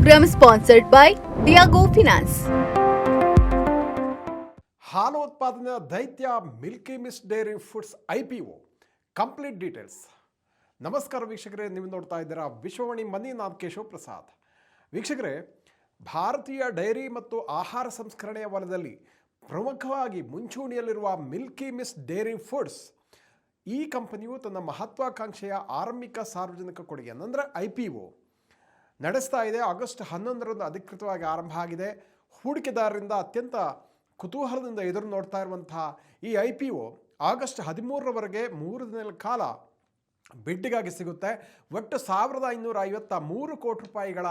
program sponsored by Diago Finance. ಹಾಲು ಉತ್ಪಾದನೆಯ ದೈತ್ಯ Milky mist dairy foods IPO complete details. ನಮಸ್ಕಾರ ವೀಕ್ಷಕರೇ, ನೀವು ನೋಡ್ತಾ ಇದ್ದೀರಾ ವಿಶ್ವವಾಣಿ ಮನಿ. ನಾನು ಕೇಶವ್ ಪ್ರಸಾದ್. ವೀಕ್ಷಕರೇ, ಭಾರತೀಯ ಡೈರಿ ಮತ್ತು ಆಹಾರ ಸಂಸ್ಕರಣೆಯ ವಲಯದಲ್ಲಿ ಪ್ರಮುಖವಾಗಿ ಮುಂಚೂಣಿಯಲ್ಲಿರುವ ಮಿಲ್ಕಿ ಮಿಸ್ಟ್ ಡೈರಿ ಫುಡ್ಸ್ ಈ ಕಂಪನಿಯು ತನ್ನ ಮಹತ್ವಾಕಾಂಕ್ಷೆಯ ಆರಂಭಿಕ ಸಾರ್ವಜನಿಕ ಕೊಡುಗೆಯನ್ನು ಅಂದರೆ IPO ನಡೆಸ್ತಾ ಇದೆ. ಆಗಸ್ಟ್ 11ರಂದು ಅಧಿಕೃತವಾಗಿ ಆರಂಭ ಆಗಿದೆ. ಹೂಡಿಕೆದಾರರಿಂದ ಅತ್ಯಂತ ಕುತೂಹಲದಿಂದ ಎದುರು ನೋಡ್ತಾ ಇರುವಂತಹ ಈ IPO ಆಗಸ್ಟ್ 13ರವರೆಗೆ 3 ದಿನಗಳ ಕಾಲ ಬಿಡ್ಡಿಗಾಗಿ ಸಿಗುತ್ತೆ. ಒಟ್ಟು 1553 ಕೋಟಿ ರೂಪಾಯಿಗಳ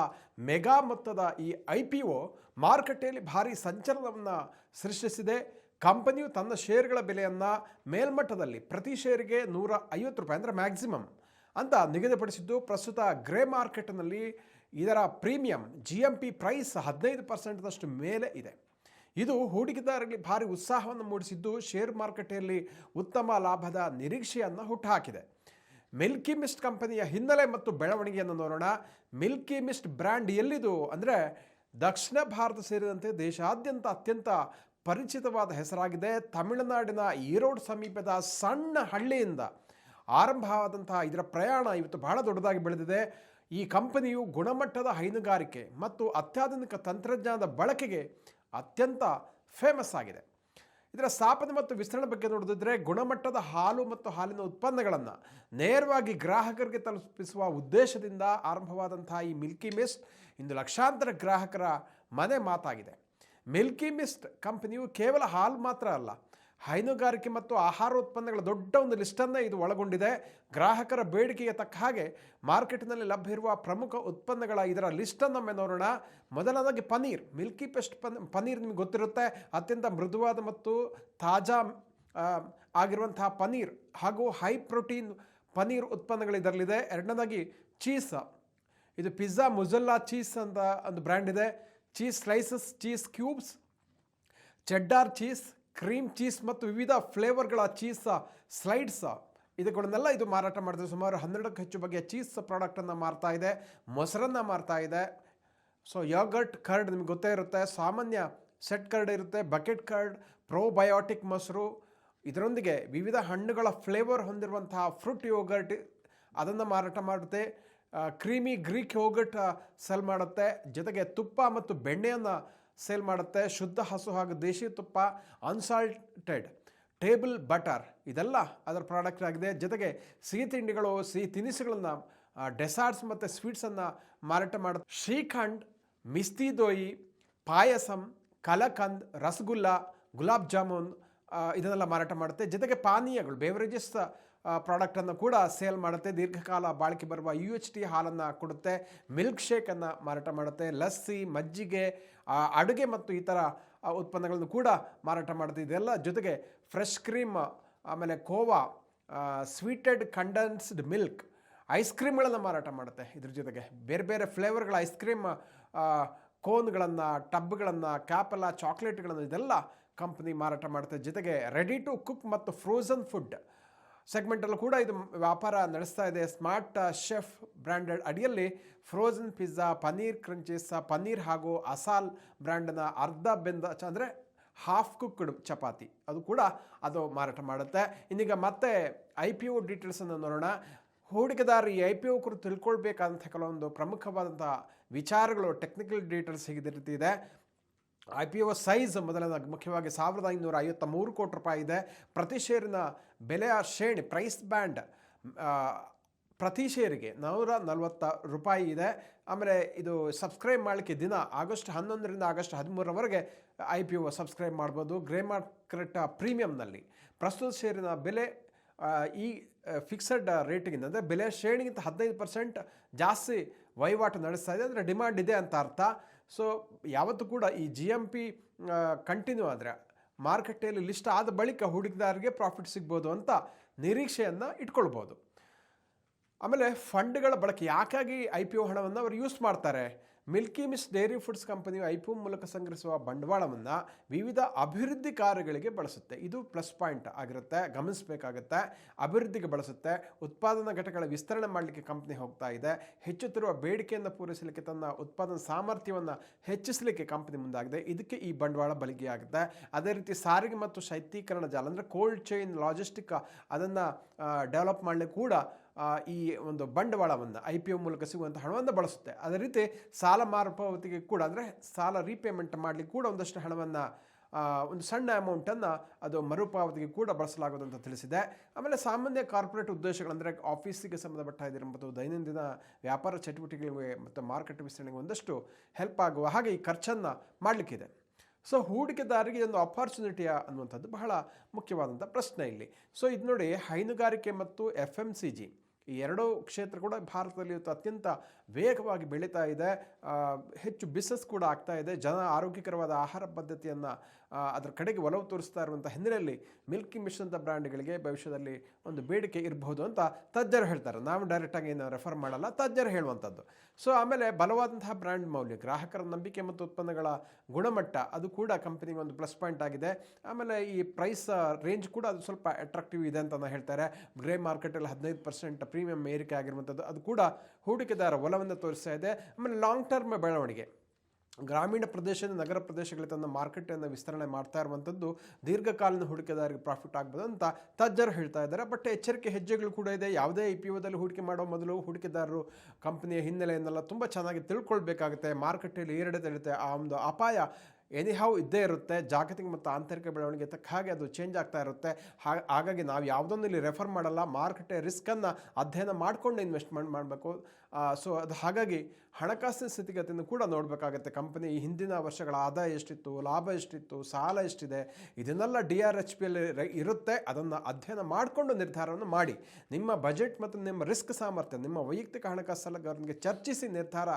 ಮೆಗಾ ಮೊತ್ತದ ಈ IPO ಮಾರುಕಟ್ಟೆಯಲ್ಲಿ ಭಾರಿ ಸಂಚಲನವನ್ನು ಸೃಷ್ಟಿಸಿದೆ. ಕಂಪನಿಯು ತನ್ನ ಶೇರ್ಗಳ ಬೆಲೆಯನ್ನು ಮೇಲ್ಮಟ್ಟದಲ್ಲಿ ಪ್ರತಿ ಶೇರಿಗೆ 150 ರೂಪಾಯಿ ಅಂದರೆ ಮ್ಯಾಕ್ಸಿಮಮ್ ಅಂತ ನಿಗದಿಪಡಿಸಿದ್ದು. ಪ್ರಸ್ತುತ ಗ್ರೇ ಮಾರ್ಕೆಟ್ನಲ್ಲಿ ಇದರ ಪ್ರೀಮಿಯಂ GMP ಪ್ರೈಸ್ 15% ಮೇಲೆ ಇದೆ. ಇದು ಹೂಡಿಕೆದಾರರಿಗೆ ಭಾರಿ ಉತ್ಸಾಹವನ್ನು ಮೂಡಿಸಿದ್ದು ಶೇರ್ ಮಾರುಕಟ್ಟೆಯಲ್ಲಿ ಉತ್ತಮ ಲಾಭದ ನಿರೀಕ್ಷೆಯನ್ನು ಹುಟ್ಟುಹಾಕಿದೆ. ಮಿಲ್ಕಿ ಮಿಸ್ಟ್ ಕಂಪನಿಯ ಹಿನ್ನೆಲೆ ಮತ್ತು ಬೆಳವಣಿಗೆಯನ್ನು ನೋಡೋಣ. ಮಿಲ್ಕಿ ಮಿಸ್ಟ್ ಬ್ರ್ಯಾಂಡ್ ಎಲ್ಲಿದು ಅಂದರೆ ದಕ್ಷಿಣ ಭಾರತ ಸೇರಿದಂತೆ ದೇಶಾದ್ಯಂತ ಅತ್ಯಂತ ಪರಿಚಿತವಾದ ಹೆಸರಾಗಿದೆ. ತಮಿಳುನಾಡಿನ ಈರೋಡ್ ಸಮೀಪದ ಸಣ್ಣ ಹಳ್ಳಿಯಿಂದ ಆರಂಭವಾದಂತಹ ಇದರ ಪ್ರಯಾಣ ಇವತ್ತು ಬಹಳ ದೊಡ್ಡದಾಗಿ ಬೆಳೆದಿದೆ. ಈ ಕಂಪನಿಯು ಗುಣಮಟ್ಟದ ಹೈನುಗಾರಿಕೆ ಮತ್ತು ಅತ್ಯಾಧುನಿಕ ತಂತ್ರಜ್ಞಾನದ ಬಳಕೆಗೆ ಅತ್ಯಂತ ಫೇಮಸ್ ಆಗಿದೆ. ಇದರ ಸ್ಥಾಪನೆ ಮತ್ತು ವಿಸ್ತರಣೆ ಬಗ್ಗೆ ನೋಡಿದ್ರೆ ಗುಣಮಟ್ಟದ ಹಾಲು ಮತ್ತು ಹಾಲಿನ ಉತ್ಪನ್ನಗಳನ್ನು ನೇರವಾಗಿ ಗ್ರಾಹಕರಿಗೆ ತಲುಪಿಸುವ ಉದ್ದೇಶದಿಂದ ಆರಂಭವಾದಂತಹ ಈ ಮಿಲ್ಕಿ ಮಿಸ್ಟ್ ಇಂದು ಲಕ್ಷಾಂತರ ಗ್ರಾಹಕರ ಮನೆ ಮಾತಾಗಿದೆ. ಮಿಲ್ಕಿ ಮಿಸ್ಟ್ ಕಂಪನಿಯು ಕೇವಲ ಹಾಲು ಮಾತ್ರ ಅಲ್ಲ, ಹೈನುಗಾರಿಕೆ ಮತ್ತು ಆಹಾರ ಉತ್ಪನ್ನಗಳ ದೊಡ್ಡ ಒಂದು ಲಿಸ್ಟನ್ನೇ ಇದು ಒಳಗೊಂಡಿದೆ. ಗ್ರಾಹಕರ ಬೇಡಿಕೆಗೆ ತಕ್ಕ ಹಾಗೆ ಮಾರ್ಕೆಟ್ನಲ್ಲಿ ಲಭ್ಯ ಇರುವ ಪ್ರಮುಖ ಉತ್ಪನ್ನಗಳ ಇದರ ಲಿಸ್ಟನ್ನೊಮ್ಮೆ ನೋಡೋಣ. ಮೊದಲನೇದಾಗಿ ಪನೀರ್. ಮಿಲ್ಕಿ ಮಿಸ್ಟ್ ಪನೀರ್ ನಿಮಗೆ ಗೊತ್ತಿರುತ್ತೆ, ಅತ್ಯಂತ ಮೃದುವಾದ ಮತ್ತು ತಾಜಾ ಆಗಿರುವಂತಹ ಪನೀರ್ ಹಾಗೂ ಹೈ ಪ್ರೋಟೀನ್ ಪನೀರ್ ಉತ್ಪನ್ನಗಳು ಇದರಲ್ಲಿದೆ. ಎರಡನೇದಾಗಿ ಚೀಸ್. ಇದು ಪಿಜ್ಜಾ ಮೊಜೆಲ್ಲಾ ಚೀಸ್ ಅಂತ ಒಂದು ಬ್ರ್ಯಾಂಡ್ ಇದೆ. Cheese slices, cheese cubes, cheddar cheese, cream cheese ಮತ್ತು ವಿವಿಧ ಫ್ಲೇವರ್ಗಳ ಚೀಸ್ ಸ್ಲೈಡ್ಸ್ ಇದುಗಳನ್ನೆಲ್ಲ ಇದು ಮಾರಾಟ ಮಾಡಿದ್ರೆ ಸುಮಾರು 12ಕ್ಕೂ ಹೆಚ್ಚು ಬಗೆಯ ಚೀಸ್ ಪ್ರಾಡಕ್ಟನ್ನು ಮಾರ್ತಾ ಇದೆ. ಮೊಸರನ್ನು ಮಾರ್ತಾ ಇದೆ. ಸೊ ಯೋಗರ್ಟ್, ಕರ್ಡ್ ನಿಮ್ಗೆ ಗೊತ್ತೇ ಇರುತ್ತೆ. ಸಾಮಾನ್ಯ ಸೆಟ್ ಕರ್ಡ್ ಇರುತ್ತೆ, ಬಕೆಟ್ ಕರ್ಡ್, ಪ್ರೋಬಯೋಟಿಕ್ ಮೊಸರು, ಇದರೊಂದಿಗೆ ವಿವಿಧ ಹಣ್ಣುಗಳ ಫ್ಲೇವರ್ ಹೊಂದಿರುವಂತಹ ಫ್ರೂಟ್ ಯೋಗರ್ಟ್ ಅದನ್ನು ಮಾರಾಟ ಮಾಡುತ್ತೆ. ಕ್ರೀಮಿ ಗ್ರೀಕ್ ಯೋಗರ್ಟ್ ಸೆಲ್ ಮಾಡುತ್ತೆ. ಜೊತೆಗೆ ತುಪ್ಪ ಮತ್ತು ಬೆಣ್ಣೆಯನ್ನು ಸೇಲ್ ಮಾಡುತ್ತೆ. ಶುದ್ಧ ಹಸು ಹಾಗೂ ದೇಶಿ ತುಪ್ಪ, ಅನ್ಸಾಲ್ಟೆಡ್ ಟೇಬಲ್ ಬಟರ್ ಇದೆಲ್ಲ ಅದರ ಪ್ರಾಡಕ್ಟ್ ಆಗಿದೆ. ಜೊತೆಗೆ ಸಿಹಿ ತಿಂಡಿಗಳು, ಸಿಹಿ ತಿನಿಸುಗಳನ್ನು, ಡೆಸಾರ್ಟ್ಸ್ ಮತ್ತು ಸ್ವೀಟ್ಸನ್ನು ಮಾರಾಟ ಮಾಡುತ್ತೆ. ಶ್ರೀಖಂಡ್, ಮಿಸ್ತಿ ದೋಯಿ, ಪಾಯಸಂ, ಕಲಕಂದ್, ರಸಗುಲ್ಲ, ಗುಲಾಬ್ ಜಾಮೂನ್ ಇದನ್ನೆಲ್ಲ ಮಾರಾಟ ಮಾಡುತ್ತೆ. ಜೊತೆಗೆ ಪಾನೀಯಗಳು, ಬೇವರೇಜಸ್ ಪ್ರಾಡಕ್ಟನ್ನು ಕೂಡ ಸೇಲ್ ಮಾಡುತ್ತೆ. ದೀರ್ಘಕಾಲ ಬಾಳಿಕೆ ಬರುವ UHT ಹಾಲನ್ನು ಕೊಡುತ್ತೆ. ಮಿಲ್ಕ್ ಶೇಕನ್ನು ಮಾರಾಟ ಮಾಡುತ್ತೆ. ಲಸ್ಸಿ, ಮಜ್ಜಿಗೆ, ಅಡುಗೆ ಮತ್ತು ಇತರ ಉತ್ಪನ್ನಗಳನ್ನು ಕೂಡ ಮಾರಾಟ ಮಾಡುತ್ತೆ. ಇದೆಲ್ಲ ಜೊತೆಗೆ ಫ್ರೆಶ್ ಕ್ರೀಮ್, ಆಮೇಲೆ ಕೋವಾ, ಸ್ವೀಟೆಡ್ ಕಂಡೆನ್ಸ್ಡ್ ಮಿಲ್ಕ್, ಐಸ್ ಕ್ರೀಮ್ಗಳನ್ನು ಮಾರಾಟ ಮಾಡುತ್ತೆ. ಇದ್ರ ಜೊತೆಗೆ ಬೇರೆ ಬೇರೆ ಫ್ಲೇವರ್ಗಳ ಐಸ್ ಕ್ರೀಮ್ ಕೋನ್ಗಳನ್ನು, ಟಬ್ಗಳನ್ನು, ಕ್ಯಾಪೆಲ್ಲ ಚಾಕ್ಲೇಟ್ಗಳನ್ನು ಇದೆಲ್ಲ ಕಂಪನಿ ಮಾರಾಟ ಮಾಡುತ್ತೆ. ಜೊತೆಗೆ ರೆಡಿ ಟು ಕುಕ್ ಮತ್ತು ಫ್ರೋಝನ್ ಫುಡ್ ಸೆಗ್ಮೆಂಟಲ್ಲೂ ಕೂಡ ಇದು ವ್ಯಾಪಾರ ನಡೆಸ್ತಾ ಇದೆ. ಸ್ಮಾರ್ಟ್ ಶೆಫ್ ಬ್ರ್ಯಾಂಡೆಡ್ ಅಡಿಯಲ್ಲಿ ಫ್ರೋಝನ್ ಪಿಜ್ಜಾ, ಪನೀರ್ ಕ್ರಂಚೀಸ್, ಪನೀರ್ ಹಾಗೂ ಅಸಾಲ್ ಬ್ರ್ಯಾಂಡ್ನ ಅರ್ಧ ಬೆಂದ ಅಂದರೆ ಹಾಫ್ ಕುಕ್ಡ್ ಚಪಾತಿ ಅದು ಕೂಡ ಅದು ಮಾರಾಟ ಮಾಡುತ್ತೆ. ಇನ್ನೀಗ ಮತ್ತೆ IPO ಡೀಟೇಲ್ಸನ್ನು ನೋಡೋಣ. ಹೂಡಿಕೆದಾರರು ಈ IPO ಕುರಿತು ತಿಳ್ಕೊಳ್ಬೇಕಾದಂಥ ಕೆಲವೊಂದು ಪ್ರಮುಖವಾದಂಥ ವಿಚಾರಗಳು, ಟೆಕ್ನಿಕಲ್ ಡೀಟೇಲ್ಸ್ ಹೀಗೆ ರೀತಿ ಇದೆ. IPO ಸೈಜ್ ಮೊದಲನೇದಾಗಿ ಮುಖ್ಯವಾಗಿ 1553 ಕೋಟಿ ರೂಪಾಯಿ ಇದೆ. ಪ್ರತಿ ಷೇರಿನ ಬೆಲೆಯ ಶ್ರೇಣಿ ಪ್ರೈಸ್ ಬ್ಯಾಂಡ್ ಪ್ರತಿ ಶೇರಿಗೆ 140 ರೂಪಾಯಿ ಇದೆ. ಆಮೇಲೆ ಇದು ಸಬ್ಸ್ಕ್ರೈಬ್ ಮಾಡಲಿಕ್ಕೆ ದಿನ ಆಗಸ್ಟ್ 11ರಿಂದ ಆಗಸ್ಟ್ 13ರವರೆಗೆ IPO ಸಬ್ಸ್ಕ್ರೈಬ್ ಮಾಡ್ಬೋದು. ಗ್ರೇ ಮಾರ್ಕೆಟ್ ಪ್ರೀಮಿಯಂನಲ್ಲಿ ಪ್ರಸ್ತುತ ಶೇರಿನ ಬೆಲೆ ಈ ಫಿಕ್ಸಡ್ ರೇಟಿಗಿಂತ ಅಂದರೆ ಬೆಲೆ ಶ್ರೇಣಿಗಿಂತ 15% ಜಾಸ್ತಿ ವಹಿವಾಟು ನಡೆಸ್ತಾ ಇದೆ. ಅಂದರೆ ಡಿಮ್ಯಾಂಡ್ ಇದೆ ಅಂತ ಅರ್ಥ. ಸೊ ಯಾವತ್ತೂ ಕೂಡ ಈ GMP ಕಂಟಿನ್ಯೂ ಆದರೆ ಮಾರುಕಟ್ಟೆಯಲ್ಲಿ ಲಿಸ್ಟ್ ಆದ ಬಳಿಕ ಹೂಡಿಕೆದಾರರಿಗೆ ಪ್ರಾಫಿಟ್ ಸಿಗ್ಬೋದು ಅಂತ ನಿರೀಕ್ಷೆಯನ್ನು ಇಟ್ಕೊಳ್ಬೋದು. ಆಮೇಲೆ ಫಂಡ್ಗಳ ಬಳಕೆ, ಯಾಕಾಗಿ IPO ಹಣವನ್ನು ಅವರು ಯೂಸ್ ಮಾಡ್ತಾರೆ? ಮಿಲ್ಕಿ ಮಿಸ್ಟ್ ಡೈರಿ ಫುಡ್ಸ್ ಕಂಪನಿಯು ಐಪಿಒ ಮೂಲಕ ಸಂಗ್ರಹಿಸುವ ಬಂಡವಾಳವನ್ನು ವಿವಿಧ ಅಭಿವೃದ್ಧಿ ಕಾರ್ಯಗಳಿಗೆ ಬಳಸುತ್ತೆ. ಇದು ಪ್ಲಸ್ ಪಾಯಿಂಟ್ ಆಗಿರುತ್ತೆ, ಗಮನಿಸಬೇಕಾಗುತ್ತೆ. ಅಭಿವೃದ್ಧಿಗೆ ಬಳಸುತ್ತೆ. ಉತ್ಪಾದನಾ ಘಟಕಗಳ ವಿಸ್ತರಣೆ ಮಾಡಲಿಕ್ಕೆ ಕಂಪನಿ ಹೋಗ್ತಾ ಇದೆ. ಹೆಚ್ಚುತ್ತಿರುವ ಬೇಡಿಕೆಯನ್ನು ಪೂರೈಸಲಿಕ್ಕೆ ತನ್ನ ಉತ್ಪಾದನಾ ಸಾಮರ್ಥ್ಯವನ್ನು ಹೆಚ್ಚಿಸಲಿಕ್ಕೆ ಕಂಪನಿ ಮುಂದಾಗಿದೆ. ಇದಕ್ಕೆ ಈ ಬಂಡವಾಳ ಬಲಿಗೆಯಾಗುತ್ತೆ. ಅದೇ ರೀತಿ ಸಾರಿಗೆ ಮತ್ತು ಶೈತ್ಯೀಕರಣ ಜಾಲ ಅಂದರೆ ಕೋಲ್ಡ್ ಚೈನ್ ಲಾಜಿಸ್ಟಿಕ್ ಅದನ್ನು ಡೆವಲಪ್ ಮಾಡಲಿಕ್ಕೆ ಕೂಡ ಈ ಒಂದು ಬಂಡವಾಳವನ್ನು IPO ಮೂಲಕ ಸಿಗುವಂಥ ಹಣವನ್ನು ಬಳಸುತ್ತೆ. ಅದೇ ರೀತಿ ಸಾಲ ಮರುಪಾವತಿಗೆ ಕೂಡ ಅಂದರೆ ಸಾಲ ರೀಪೇಮೆಂಟ್ ಮಾಡಲಿಕ್ಕೆ ಕೂಡ ಒಂದಷ್ಟು ಹಣವನ್ನು ಒಂದು ಸಣ್ಣ ಅಮೌಂಟನ್ನು ಅದು ಮರುಪಾವತಿಗೆ ಕೂಡ ಬಳಸಲಾಗುವುದು ಅಂತ ತಿಳಿಸಿದೆ. ಆಮೇಲೆ ಸಾಮಾನ್ಯ ಕಾರ್ಪೊರೇಟ್ ಉದ್ದೇಶಗಳಂದರೆ ಆಫೀಸಿಗೆ ಸಂಬಂಧಪಟ್ಟ ಮತ್ತು ದೈನಂದಿನ ವ್ಯಾಪಾರ ಚಟುವಟಿಕೆಗಳಿಗೆ ಮತ್ತು ಮಾರುಕಟ್ಟೆ ವಿಸ್ತರಣೆಗೆ ಒಂದಷ್ಟು ಹೆಲ್ಪ್ ಆಗುವ ಹಾಗೆ ಈ ಖರ್ಚನ್ನು ಮಾಡಲಿಕ್ಕಿದೆ. ಸೊ ಹೂಡಿಕೆದಾರರಿಗೆ ಒಂದು ಅಪಾರ್ಚುನಿಟಿಯ ಅನ್ನುವಂಥದ್ದು ಬಹಳ ಮುಖ್ಯವಾದಂಥ ಪ್ರಶ್ನೆ ಇಲ್ಲಿ. ಸೊ ಇದು ನೋಡಿ, ಹೈನುಗಾರಿಕೆ ಮತ್ತು FMCG ಈ ಎರಡೂ ಕ್ಷೇತ್ರ ಕೂಡ ಭಾರತದಲ್ಲಿ ಇವತ್ತು ಅತ್ಯಂತ ವೇಗವಾಗಿ ಬೆಳೀತಾ ಇದೆ. ಹೆಚ್ಚು ಬಿಸ್ನೆಸ್ ಕೂಡ ಆಗ್ತಾ ಇದೆ. ಜನ ಆರೋಗ್ಯಕರವಾದ ಆಹಾರ ಪದ್ಧತಿಯನ್ನು ಅದರ ಕಡೆಗೆ ಒಲವು ತೋರಿಸ್ತಾ ಇರುವಂಥ ಹಿನ್ನೆಲೆಯಲ್ಲಿ ಮಿಲ್ಕಿ ಮಿಸ್ಟ್ ಅಂತ ಬ್ರ್ಯಾಂಡ್ಗಳಿಗೆ ಭವಿಷ್ಯದಲ್ಲಿ ಒಂದು ಬೇಡಿಕೆ ಇರಬಹುದು ಅಂತ ತಜ್ಞರು ಹೇಳ್ತಾರೆ. ನಾವು ಡೈರೆಕ್ಟಾಗಿ ಏನು ರೆಫರ್ ಮಾಡಲ್ಲ, ತಜ್ಞರು ಹೇಳುವಂಥದ್ದು. ಸೊ ಆಮೇಲೆ ಬಲವಾದಂತಹ ಬ್ರ್ಯಾಂಡ್ ಮೌಲ್ಯ, ಗ್ರಾಹಕರ ನಂಬಿಕೆ ಮತ್ತು ಉತ್ಪನ್ನಗಳ ಗುಣಮಟ್ಟ ಅದು ಕೂಡ ಕಂಪನಿಗೆ ಒಂದು ಪ್ಲಸ್ ಪಾಯಿಂಟ್ ಆಗಿದೆ. ಆಮೇಲೆ ಈ ಪ್ರೈಸ್ ರೇಂಜ್ ಕೂಡ ಅದು ಸ್ವಲ್ಪ ಅಟ್ರಾಕ್ಟಿವ್ ಇದೆ ಅಂತ ಹೇಳ್ತಾರೆ. ಗ್ರೇ ಮಾರ್ಕೆಟಲ್ಲಿ 15% ಪ್ರೀಮಿಯಂ ಏರಿಕೆ ಆಗಿರುವಂಥದ್ದು ಅದು ಕೂಡ ಹೂಡಿಕೆದಾರ ಒಲವನ್ನು ತೋರಿಸ್ತಾ ಇದೆ. ಆಮೇಲೆ ಲಾಂಗ್ ಟರ್ಮ್ ಬೆಳವಣಿಗೆ, ಗ್ರಾಮೀಣ ಪ್ರದೇಶದಿಂದ ನಗರ ಪ್ರದೇಶಗಳಿಗೆ ತನ್ನ ಮಾರ್ಕೆಟನ್ನು ವಿಸ್ತರಣೆ ಮಾಡ್ತಾ ಇರುವಂಥದ್ದು ದೀರ್ಘಕಾಲೀನ ಹೂಡಿಕೆದಾರರಿಗೆ ಪ್ರಾಫಿಟ್ ಆಗ್ಬೋದು ಅಂತ ತಜ್ಞರು ಹೇಳ್ತಾ ಇದ್ದಾರೆ. ಬಟ್ ಎಚ್ಚರಿಕೆ ಹೆಜ್ಜೆಗಳು ಕೂಡ ಇದೆ. ಯಾವುದೇ IPOದಲ್ಲಿ ಹೂಡಿಕೆ ಮಾಡೋ ಮೊದಲು ಹೂಡಿಕೆದಾರರು ಕಂಪನಿಯ ಹಿನ್ನೆಲೆಯನ್ನೆಲ್ಲ ತುಂಬ ಚೆನ್ನಾಗಿ ತಿಳ್ಕೊಳ್ಬೇಕಾಗುತ್ತೆ. ಮಾರುಕಟ್ಟೆಯಲ್ಲಿ ಏರಿಳಿತ ಆ ಒಂದು ಅಪಾಯ ಎನಿಹಾವ್ ಇದ್ದೇ ಇರುತ್ತೆ. ಜಾಗತಿಕ ಮತ್ತು ಆಂತರಿಕ ಬೆಳವಣಿಗೆ ತಕ್ಕ ಹಾಗೆ ಅದು ಚೇಂಜ್ ಆಗ್ತಾ ಇರುತ್ತೆ. ಹಾಗಾಗಿ ನಾವು ಯಾವುದೊಂದು ಇಲ್ಲಿ ರೆಫರ್ ಮಾಡಲ್ಲ, ಮಾರುಕಟ್ಟೆ ರಿಸ್ಕನ್ನು ಅಧ್ಯಯನ ಮಾಡಿಕೊಂಡು ಇನ್ವೆಸ್ಟ್ಮೆಂಟ್ ಮಾಡಬೇಕು. ಸೊ ಅದು ಹಾಗಾಗಿ ಹಣಕಾಸಿನ ಸ್ಥಿತಿಗತಿಯನ್ನು ಕೂಡ ನೋಡಬೇಕಾಗುತ್ತೆ. ಕಂಪನಿ ಈ ಹಿಂದಿನ ವರ್ಷಗಳ ಆದಾಯ ಎಷ್ಟಿತ್ತು, ಲಾಭ ಎಷ್ಟಿತ್ತು, ಸಾಲ ಎಷ್ಟಿದೆ, ಇದನ್ನೆಲ್ಲ DRHPಯಲ್ಲಿ ಇರುತ್ತೆ. ಅದನ್ನು ಅಧ್ಯಯನ ಮಾಡಿಕೊಂಡು ನಿರ್ಧಾರವನ್ನು ಮಾಡಿ. ನಿಮ್ಮ ಬಜೆಟ್ ಮತ್ತು ನಿಮ್ಮ ರಿಸ್ಕ್ ಸಾಮರ್ಥ್ಯ ನಿಮ್ಮ ವೈಯಕ್ತಿಕ ಹಣಕಾಸು ಸಲಹೆಗಾರನಿಗೆ ಚರ್ಚಿಸಿ ನಿರ್ಧಾರ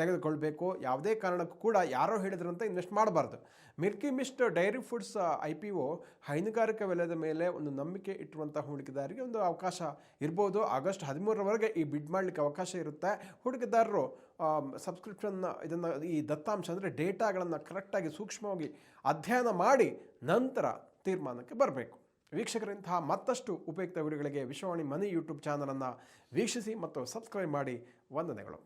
ತೆಗೆದುಕೊಳ್ಬೇಕು. ಯಾವುದೇ ಕಾರಣಕ್ಕೂ ಕೂಡ ಯಾರೋ ಹೇಳಿದ್ರಂತ ಇನ್ವೆಸ್ಟ್ ಮಾಡಬಾರ್ದು. Milky mist dairy foods IPO ಹೈನುಗಾರಿಕಾ ವಲಯದ ಮೇಲೆ ಒಂದು ನಂಬಿಕೆ ಇಟ್ಟುವಂಥ ಹೂಡಿಕೆದಾರರಿಗೆ ಒಂದು ಅವಕಾಶ ಇರ್ಬೋದು. ಆಗಸ್ಟ್ 13ರವರೆಗೆ ಈ ಬಿಡ್ ಮಾಡಲಿಕ್ಕೆ ಅವಕಾಶ ಇರುತ್ತೆ. ಹೂಡಿಕೆದಾರರು ಸಬ್ಸ್ಕ್ರಿಪ್ಷನ್ ಇದನ್ನು ಈ ದತ್ತಾಂಶ ಅಂದರೆ ಡೇಟಾಗಳನ್ನು ಕರೆಕ್ಟಾಗಿ ಸೂಕ್ಷ್ಮವಾಗಿ ಅಧ್ಯಯನ ಮಾಡಿ ನಂತರ ತೀರ್ಮಾನಕ್ಕೆ ಬರಬೇಕು. ವೀಕ್ಷಕರಿಂತಹ ಮತ್ತಷ್ಟು ಉಪಯುಕ್ತ ವಿಡಿಯೋಗಳಿಗೆ ವಿಶ್ವವಾಣಿ ಮನಿ ಯೂಟ್ಯೂಬ್ ಚಾನಲನ್ನು ವೀಕ್ಷಿಸಿ ಮತ್ತು ಸಬ್ಸ್ಕ್ರೈಬ್ ಮಾಡಿ. ವಂದನೆಗಳು.